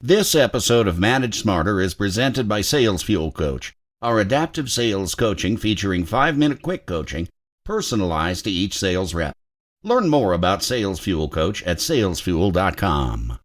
This episode of Manage Smarter is presented by Sales Fuel Coach, our adaptive sales coaching featuring 5-minute quick coaching personalized to each sales rep. Learn more about Sales Fuel Coach at salesfuel.com.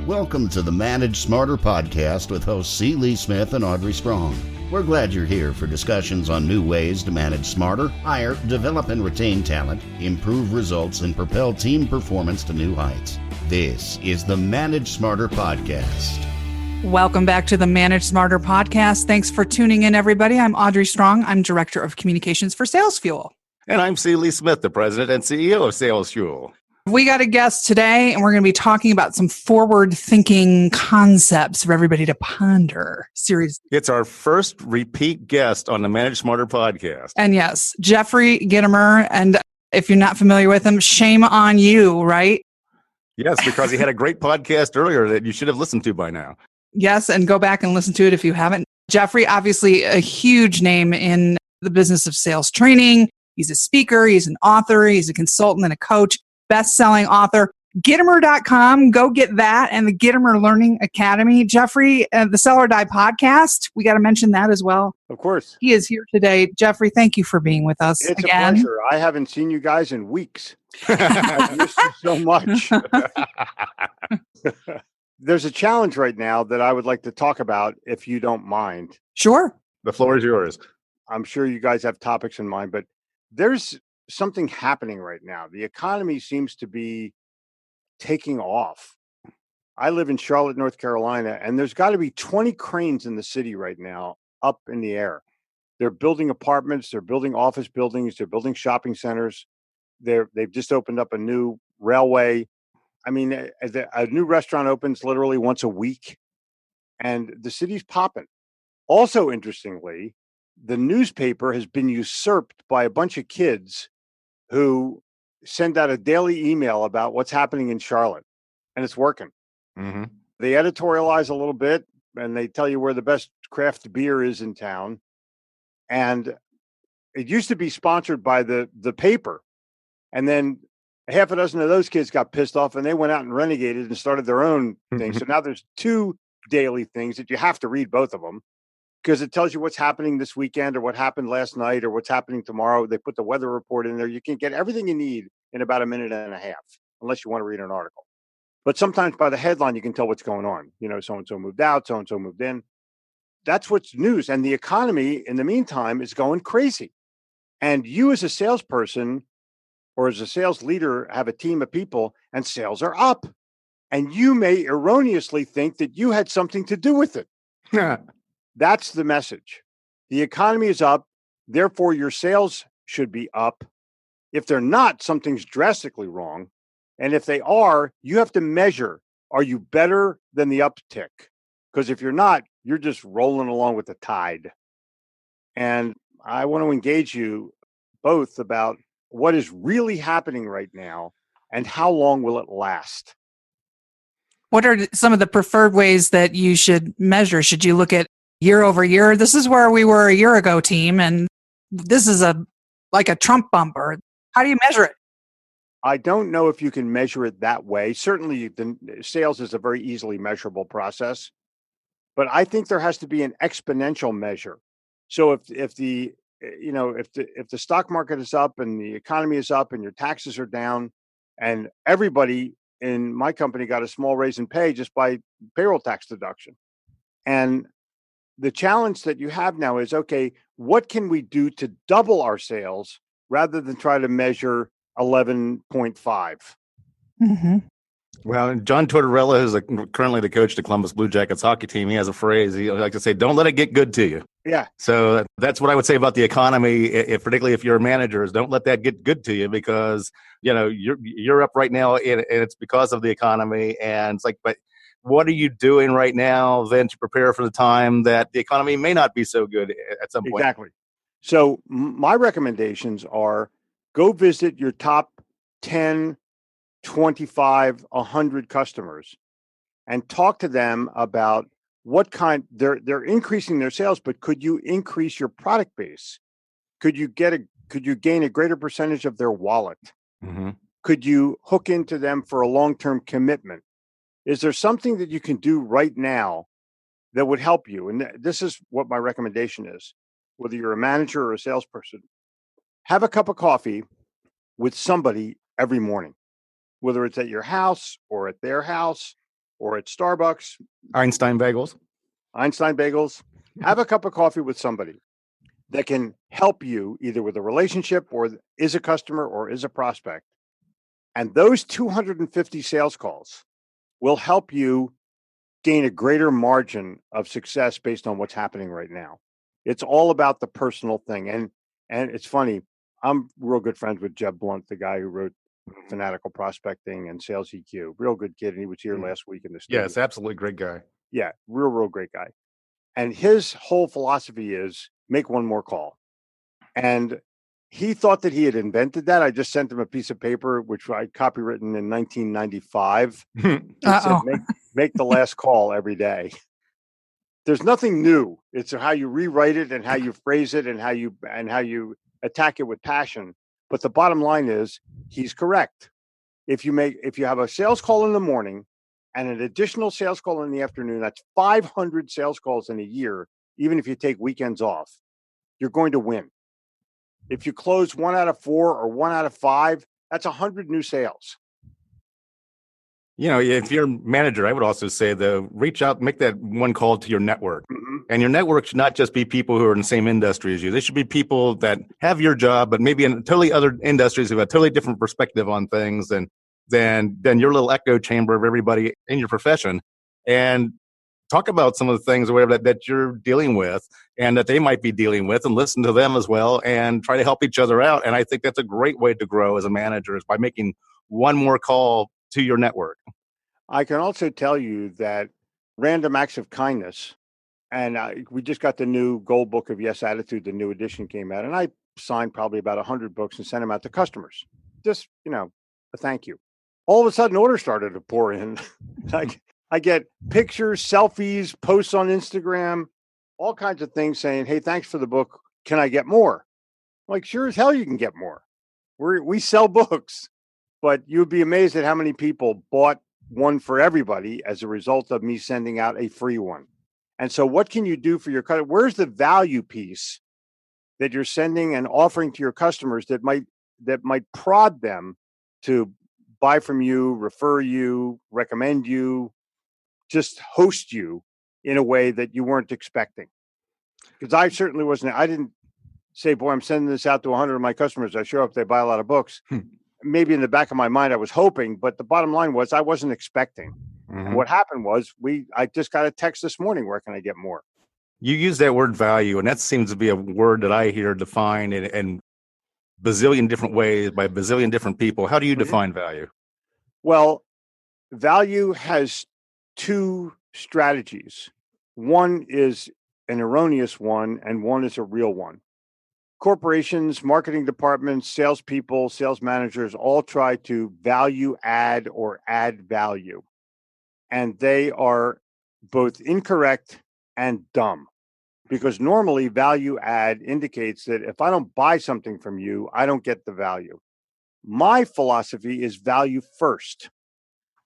Welcome to the Manage Smarter podcast with hosts C. Lee Smith and Audrey Strong. We're glad you're here for discussions on new ways to manage smarter, hire, develop and retain talent, improve results, and propel team performance to new heights. This is the Manage Smarter podcast. Welcome back to the Manage Smarter podcast. Thanks for tuning in, everybody. I'm Audrey Strong. I'm Director of Communications for Sales Fuel. And I'm C. Lee Smith, the President and CEO of Sales Fuel. We got a guest today, and we're going to be talking about some forward-thinking concepts for everybody to ponder. Seriously. It's our first repeat guest on the Manage Smarter podcast. And yes, Jeffrey Gitomer. And if you're not familiar with him, shame on you, right? Yes, because he had a great podcast earlier that you should have listened to by now. Yes, and go back and listen to it if you haven't. Jeffrey, obviously a huge name in the business of sales training. He's a speaker, he's an author, he's a consultant and a coach, best-selling author. Gitomer.com, go get that, and the Gitomer Learning Academy. Jeffrey, the Sell or Die podcast, we got to mention that as well. Of course. He is here today. Jeffrey, thank you for being with us It's again. a pleasure. I haven't seen you guys in weeks. I miss you so much. There's a challenge right now that I would like to talk about, if you don't mind. Sure. The floor is yours. I'm sure you guys have topics in mind, but there's something happening right now. The economy seems to be taking off. I live in Charlotte, North Carolina, and there's got to be 20 cranes in the city right now up in the air. They're building apartments, they're building office buildings, they're building shopping centers. They've just opened up a new railway. I mean, a new restaurant opens literally once a week, and the city's popping. Also, interestingly, the newspaper has been usurped by a bunch of kids who send out a daily email about what's happening in Charlotte, and it's working. Mm-hmm. They editorialize a little bit, and they tell you where the best craft beer is in town. And it used to be sponsored by the paper. And then half a dozen of those kids got pissed off, and they went out and renegated and started their own thing. So now there's two daily things that you have to read, both of them, because it tells you what's happening this weekend or what happened last night or what's happening tomorrow. They put the weather report in there. You can get everything you need in about a minute and a half, unless you want to read an article. But sometimes by the headline, you can tell what's going on. You know, so-and-so moved out, so-and-so moved in. That's what's news. And the economy, in the meantime, is going crazy. And you as a salesperson or as a sales leader have a team of people, and sales are up. And you may erroneously think that you had something to do with it. That's the message. The economy is up, therefore your sales should be up. If they're not, something's drastically wrong. And if they are, you have to measure, are you better than the uptick? Because if you're not, you're just rolling along with the tide. And I want to engage you both about what is really happening right now and how long will it last? What are some of the preferred ways that you should measure? Should you look at year over year? This is where we were a year ago, team, and this is like a Trump bumper. How do you measure it? I don't know if you can measure it that way. Certainly, the sales is a very easily measurable process, but I think there has to be an exponential measure. So if the stock market is up and the economy is up and your taxes are down, and everybody in my company got a small raise in pay just by payroll tax deduction, and the challenge that you have now is, okay, what can we do to double our sales rather than try to measure 11.5? Mm-hmm. Well, John Tortorella is currently the coach of the Columbus Blue Jackets hockey team. He has a phrase. He likes to say, don't let it get good to you. Yeah. So that's what I would say about the economy, particularly if you're a manager, is don't let that get good to you, because, you know, you're up right now and it's because of the economy. And it's like, but what are you doing right now then to prepare for the time that the economy may not be so good at some point? Exactly. So my recommendations are go visit your top 10, 25, 100 customers and talk to them about what kind they're increasing their sales, but could you increase your product base? Could you gain a greater percentage of their wallet? Mm-hmm. Could you hook into them for a long-term commitment? Is there something that you can do right now that would help you? And this is what my recommendation is. Whether you're a manager or a salesperson, have a cup of coffee with somebody every morning, whether it's at your house or at their house or at Starbucks. Einstein bagels. Have a cup of coffee with somebody that can help you either with a relationship or is a customer or is a prospect. And those 250 sales calls will help you gain a greater margin of success based on what's happening right now. It's all about the personal thing. And it's funny, I'm real good friends with Jeb Blunt, the guy who wrote Fanatical Prospecting and Sales EQ. Real good kid. And he was here last week in the studio. Yes, absolutely great guy. Yeah, real great guy. And his whole philosophy is make one more call. And he thought that he had invented that. I just sent him a piece of paper, which I copywritten in 1995. It said, make the last call every day. There's nothing new. It's how you rewrite it and how you phrase it and how you attack it with passion. But the bottom line is he's correct. If you have a sales call in the morning and an additional sales call in the afternoon, that's 500 sales calls in a year, even if you take weekends off, you're going to win. If you close 1 out of 4 or 1 out of 5, that's 100 new sales. If you're a manager, I would also say, though, reach out, make that one call to your network. Mm-hmm. And your network should not just be people who are in the same industry as you. They should be people that have your job, but maybe in totally other industries who have a totally different perspective on things than your little echo chamber of everybody in your profession. And talk about some of the things or whatever that you're dealing with and that they might be dealing with, and listen to them as well and try to help each other out. And I think that's a great way to grow as a manager, is by making one more call to your network. I can also tell you that random acts of kindness, and we just got the new Gold Book of Yes Attitude, the new edition came out, and I signed probably about 100 books and sent them out to customers. Just, a thank you. All of a sudden, orders started to pour in. I get pictures, selfies, posts on Instagram, all kinds of things saying, hey, thanks for the book. Can I get more? I'm like, sure as hell you can get more. We sell books, but you'd be amazed at how many people bought one for everybody as a result of me sending out a free one. And so what can you do for your customer? Where's the value piece that you're sending and offering to your customers that might prod them to buy from you, refer you, recommend you, just host you in a way that you weren't expecting? Because I certainly wasn't. I didn't say, boy, I'm sending this out to 100 of my customers. I sure hope they buy a lot of books. Maybe in the back of my mind, I was hoping, but the bottom line was I wasn't expecting. Mm-hmm. And what happened was I just got a text this morning, where can I get more? You use that word value, and that seems to be a word that I hear defined in bazillion different ways by bazillion different people. How do you define value? Well, value has two strategies. One is an erroneous one, and one is a real one. Corporations, marketing departments, salespeople, sales managers all try to value add or add value. And they are both incorrect and dumb, because normally value add indicates that if I don't buy something from you, I don't get the value. My philosophy is value first.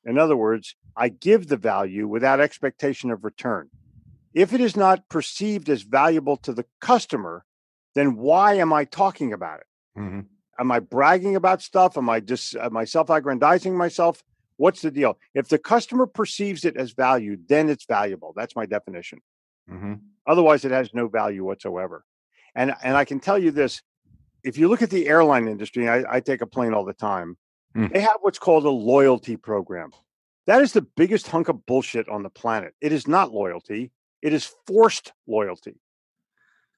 In other words, I give the value without expectation of return. If it is not perceived as valuable to the customer, then why am I talking about it? Mm-hmm. Am I bragging about stuff? Am I self-aggrandizing myself? What's the deal? If the customer perceives it as value, then it's valuable. That's my definition. Mm-hmm. Otherwise, it has no value whatsoever. And I can tell you this, if you look at the airline industry, I take a plane all the time, they have what's called a loyalty program. That is the biggest hunk of bullshit on the planet. It is not loyalty. It is forced loyalty.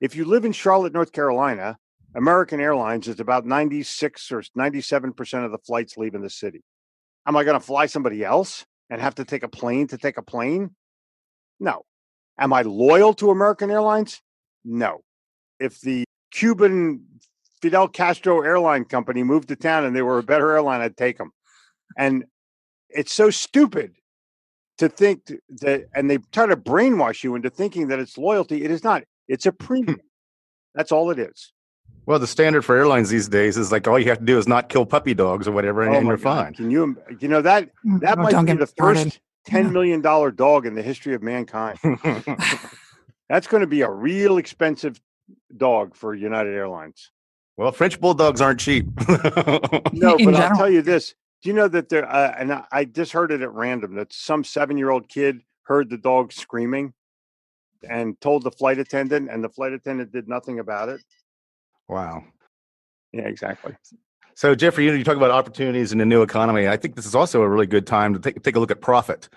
If you live in Charlotte, North Carolina, American Airlines is about 96 or 97% of the flights leaving the city. Am I going to fly somebody else and have to take a plane to take a plane? No. Am I loyal to American Airlines? No. If the Cuban Fidel Castro airline company moved to town and they were a better airline, I'd take them. And it's so stupid to think that, and they try to brainwash you into thinking that it's loyalty. It is not. It's a premium. That's all it is. Well, the standard for airlines these days is like all you have to do is not kill puppy dogs or whatever, and you're fine. Can you that might be the first $10 million dog in the history of mankind. That's going to be a real expensive dog for United Airlines. Well, French bulldogs aren't cheap. No, In but I'll general. tell you this. Do you know that there, and I just heard it at random, that some 7-year-old kid heard the dog screaming and told the flight attendant, and the flight attendant did nothing about it? Wow. Yeah, exactly. So, Jeffrey, you talk about opportunities in the new economy. I think this is also a really good time to take a look at profit.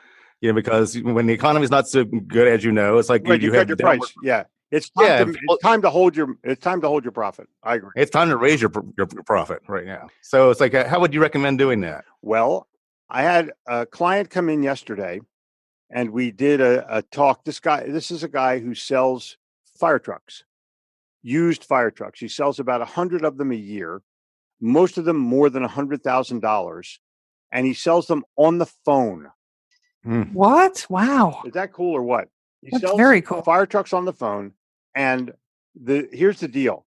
Because when the economy is not so good, as you know, it's like Right, you cut have your downward. price. Yeah, it's time to hold your profit. I agree. It's time to raise your profit right now. So it's like, how would you recommend doing that? Well, I had a client come in yesterday, and we did a talk. This is a guy who sells fire trucks, used fire trucks. He sells about 100 of them a year, most of them more than $100,000, and he sells them on the phone. What? Wow. Is that cool or what? He That's sells very cool. fire trucks on the phone, and here's the deal.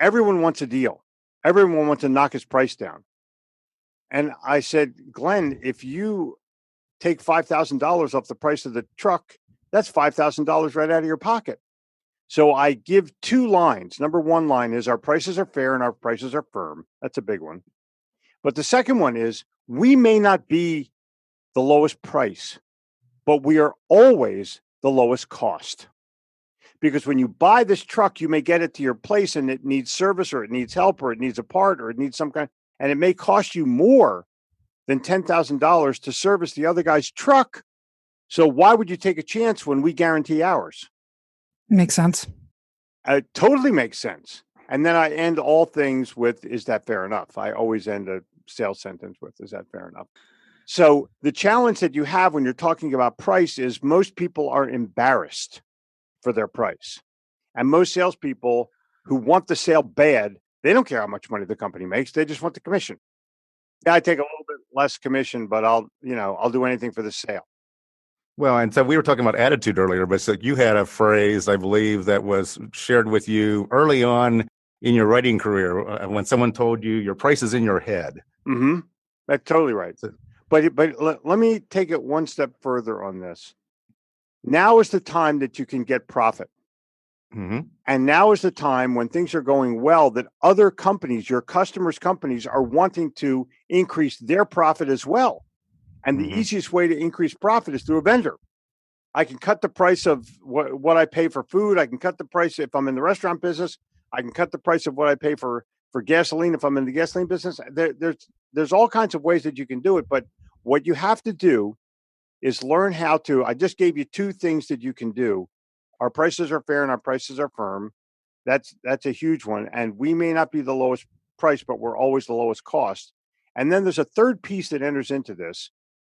Everyone wants a deal. Everyone wants to knock his price down. And I said, Glenn, if you take $5,000 off the price of the truck, that's $5,000 right out of your pocket. So I give 2 lines. Number 1 line is our prices are fair and our prices are firm. That's a big one. But the second one is we may not be the lowest price, but we are always the lowest cost. Because when you buy this truck, you may get it to your place and it needs service or it needs help or it needs a part or it needs some kind, and it may cost you more than $10,000 to service the other guy's truck. So why would you take a chance when we guarantee ours? Makes sense. It totally makes sense. And then I end all things with, is that fair enough? I always end a sales sentence with, is that fair enough? So the challenge that you have when you're talking about price is most people are embarrassed for their price. And most salespeople who want the sale bad, they don't care how much money the company makes. They just want the commission. Yeah, I take a little bit less commission, but I'll do anything for the sale. Well, and so we were talking about attitude earlier, but so you had a phrase, I believe, that was shared with you early on in your writing career when someone told you your price is in your head. Mm-hmm. That's totally right. But let me take it one step further on this. Now is the time that you can get profit. Mm-hmm. And now is the time when things are going well that other companies, your customers' companies, are wanting to increase their profit as well. And the easiest way to increase profit is through a vendor. I can cut the price of what I pay for food. I can cut the price if I'm in the restaurant business. I can cut the price of what I pay for gasoline if I'm in the gasoline business. There's all kinds of ways that you can do it. But what you have to do is learn how to, I just gave you 2 things that you can do. Our prices are fair and our prices are firm. That's a huge one. And we may not be the lowest price, but we're always the lowest cost. And then there's a third piece that enters into this.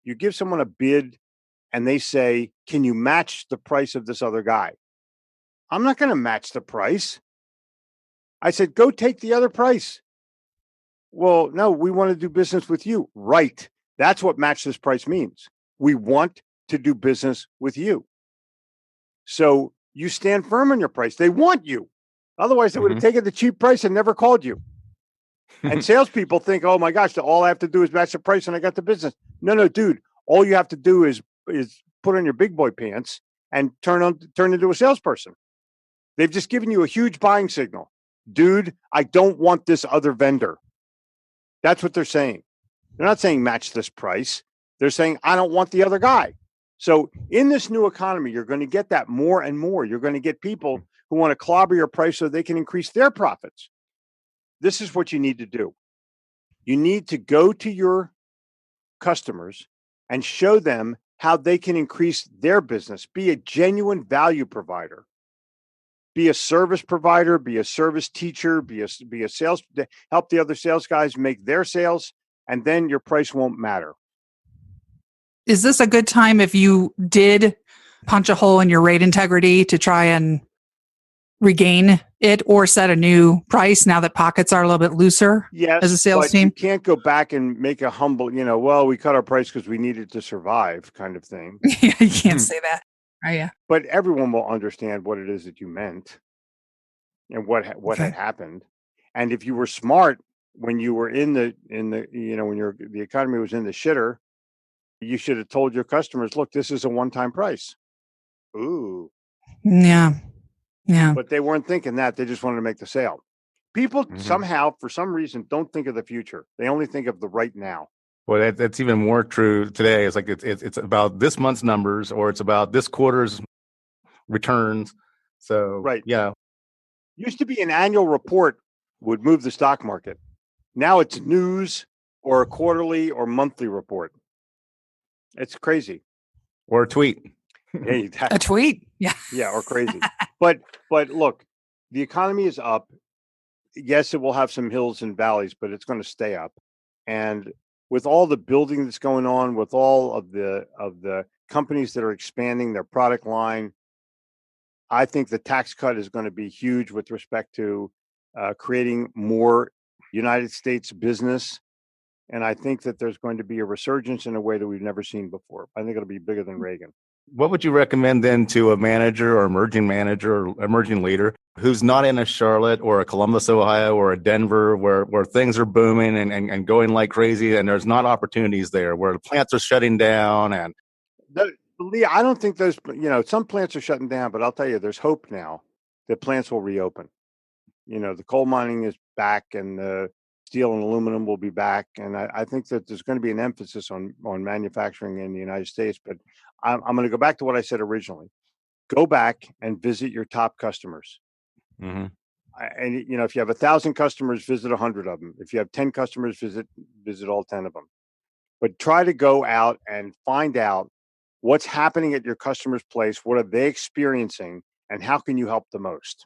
You give someone a bid and they say, can you match the price of this other guy? I'm not going to match the price. I said, go take the other price. Well, no, we want to do business with you. Right. That's what match this price means. We want to do business with you. So you stand firm on your price. They want you. Otherwise, they would have taken the cheap price and never called you. And salespeople think, oh my gosh, all I have to do is match the price and I got the business. No, dude. All you have to do is put on your big boy pants and turn into a salesperson. They've just given you a huge buying signal. Dude, I don't want this other vendor. That's what they're saying. They're not saying match this price. They're saying, I don't want the other guy. So in this new economy, you're going to get that more and more. You're going to get people who want to clobber your price so they can increase their profits. This is what you need to do. You need to go to your customers and show them how they can increase their business. Be a genuine value provider. Be a service provider, be a service teacher, be a sales, help the other sales guys make their sales, and then your price won't matter. Is this a good time if you did punch a hole in your rate integrity to try and regain it or set a new price now that pockets are a little bit looser as a sales team? You can't go back and make a humble, well, we cut our price because we needed to survive kind of thing. You can't say that. Oh, yeah. But everyone will understand what it is that you meant and what had happened. And if you were smart when you were in the when the economy was in the shitter, You should have told your customers, look, this is a one-time price. Ooh. Yeah. Yeah. But they weren't thinking that. They just wanted to make the sale. People somehow, for some reason, don't think of the future. They only think of the right now. Well, that's even more true today. It's like it's about this month's numbers, or it's about this quarter's returns. So, right. Yeah. Used to be an annual report would move the stock market. Now it's news or a quarterly or monthly report. It's crazy. Or a tweet. Yeah, a tweet. Yeah. Yeah, or crazy. But look, the economy is up. Yes, it will have some hills and valleys, but it's going to stay up. And with all the building that's going on, with all of the companies that are expanding their product line, I think the tax cut is going to be huge with respect to creating more United States business. And I think that there's going to be a resurgence in a way that we've never seen before. I think it'll be bigger than Reagan. What would you recommend then to a manager or emerging leader who's not in a Charlotte or a Columbus, Ohio, or a Denver where things are booming and going like crazy, and there's not opportunities there, where the plants are shutting down? And Lee, I don't think those, some plants are shutting down, but I'll tell you, there's hope now that plants will reopen. The coal mining is back, and the steel and aluminum will be back. And I think that there's going to be an emphasis on manufacturing in the United States. But I'm going to go back to what I said originally. Go back and visit your top customers. Mm-hmm. And, if you have 1,000 customers, visit 100 of them. If you have 10 customers, visit all 10 of them. But try to go out and find out what's happening at your customer's place. What are they experiencing? And how can you help the most?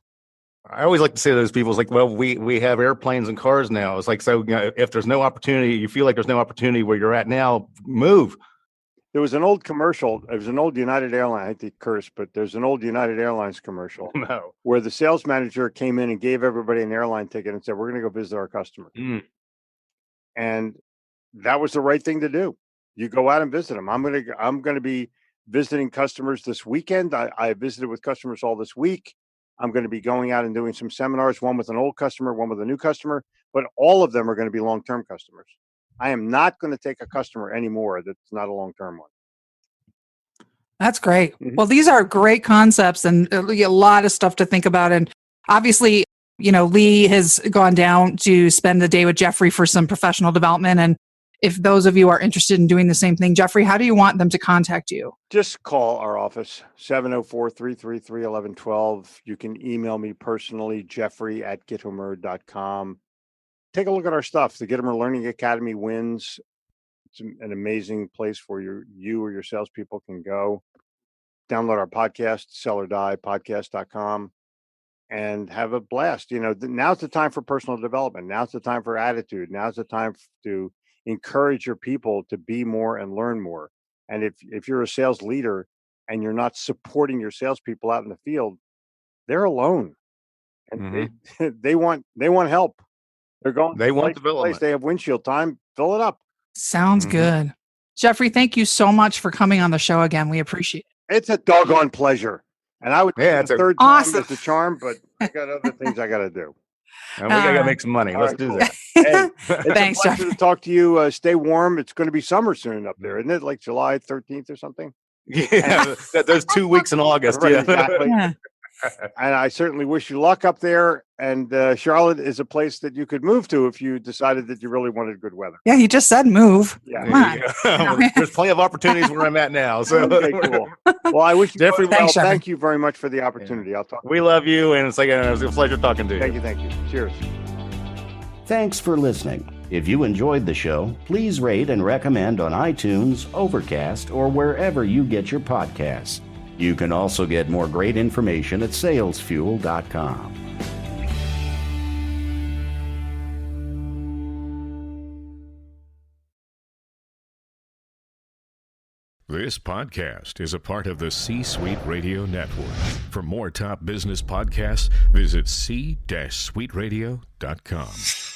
I always like to say to those people, it's like, well, we have airplanes and cars now. It's like, so if there's no opportunity, you feel like there's no opportunity where you're at now, move. There was an old commercial. It was an old United Airlines. I hate to curse, but there's an old United Airlines commercial where the sales manager came in and gave everybody an airline ticket and said, we're going to go visit our customer. And that was the right thing to do. You go out and visit them. I'm going to be visiting customers this weekend. I visited with customers all this week. I'm going to be going out and doing some seminars, one with an old customer, one with a new customer, but all of them are going to be long-term customers. I am not going to take a customer anymore that's not a long-term one. That's great. Mm-hmm. Well, these are great concepts and a lot of stuff to think about. And obviously, Lee has gone down to spend the day with Jeffrey for some professional development. And if those of you are interested in doing the same thing, Jeffrey, how do you want them to contact you? Just call our office, 704-333-1112. You can email me personally, jeffrey@gitomer.com. Take a look at our stuff. The Gitomer Learning Academy wins. It's an amazing place where you or your salespeople can go. Download our podcast, Sell or Die, podcast.com, and have a blast. Now's the time for personal development. Now's the time for attitude. Now's the time to encourage your people to be more and learn more. And if you're a sales leader and you're not supporting your salespeople out in the field, they're alone, and they want help. They want development. They have windshield time. Fill it up. Sounds good. Jeffrey, thank you so much for coming on the show again. We appreciate it. It's a doggone pleasure. And I would it's a third awesome. time as a charm, but I got other things I got to do. And we got to make some money. Let's do that. Hey, it's a pleasure to talk to you. Stay warm. It's going to be summer soon up there, isn't it? Like July 13th or something? Yeah, those 2 weeks in August. Right, exactly. Yeah. And I certainly wish you luck up there. And Charlotte is a place that you could move to if you decided that you really wanted good weather. Yeah, he just said move. Yeah. There's plenty of opportunities where I'm at now. So okay, cool. Well, I wish you Jeffrey, thank you very much for the opportunity. Yeah. I'll talk. We love you, and it was a pleasure talking to you. Thank you. Cheers. Thanks for listening. If you enjoyed the show, please rate and recommend on iTunes, Overcast, or wherever you get your podcasts. You can also get more great information at salesfuel.com. This podcast is a part of the C-Suite Radio Network. For more top business podcasts, visit c-suiteradio.com.